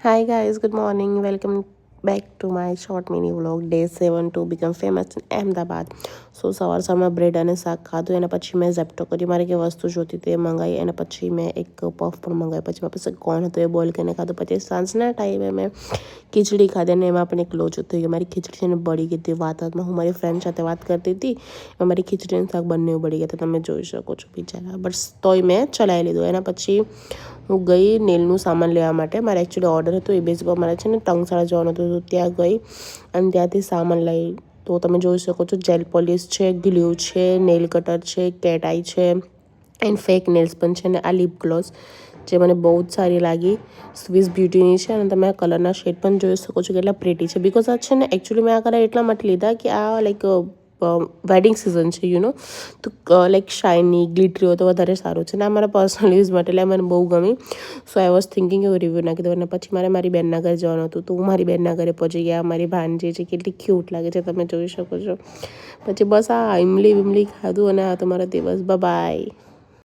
Hi guys, good morning. Welcome back to my short mini vlog. Day 7 to become famous in Ahmedabad. સો સવારમાં bread અને શાક ખાધું. એના પછી મેં ઝેપ્ટો કરી મારે કે વસ્તુ જોતી તે મંગાવી. એના પછી મેં એક પફ પણ મંગાવી. પછી મારી પાસે કોણ હતું એ બોઇલ કરીને ખાધું. પછી સાંજના ટાઈમે મેં ખીચડી ખાધી અને એમાં પણ એક લોચો થઈ ગયો. મારી ખીચડી છે ને બળી ગઈ હતી. વાતમાં હું મારી ફ્રેન્ડ સાથે વાત કરતી હતી, એમાં મારી ખીચડી અને શાક બંને બળી ગયા હતા. તમે જોઈ શકો છો બિચારા. બટ તોય મેં ચલાવી લીધું. એના પછી હું ગઈ નેલનું સામાન લેવા માટે. મારે એકચ્યુઅલી ઓર્ડર હતો એ બેઝ પર મારે છે ને ટંગસાળા જવાનું હતું. ત્યાં ગઈ અને ત્યાંથી સામાન લઈ. તો તમે જોઈ શકો છો જેલ પોલિશ છે, ગ્લુ છે, નેલ કટર છે, કેટ આઈ છે એન્ડ ફેક નેલ્સ પણ છે. ને આ લિપ ગ્લોસ જે મને બહુ જ સારી લાગી, સ્વિસ બ્યુટીની છે. અને તમે આ કલરના શેડ પણ જોઈ શકો છો કેટલા પ્રેટી છે. બિકોઝ આ છે ને એકચ્યુઅલી મેં આ કલર એટલા માટે લીધા કે આ લાઈક વેડિંગ સિઝન છે તો લાઈક શાઇની ગ્લિટરી હોય તો વધારે સારું છે. ને આ મારા પર્સનલ યુઝ માટે એટલે મને બહુ ગમી. સો આઈ વોઝ થિંકિંગ એવું રિવ્યૂ નાખી દઉં. અને પછી મારે મારી બેનના ઘરે જવાનું હતું, તો હું મારી બેનના ઘરે પહોંચી ગયા. મારી ભાણજી છે, કેટલી ક્યુટ લાગે છે તમે જોઈ શકો છો. પછી બસ આ ઇમલી વિમલી ખાધું અને આ તમારો દિવસ. બાય.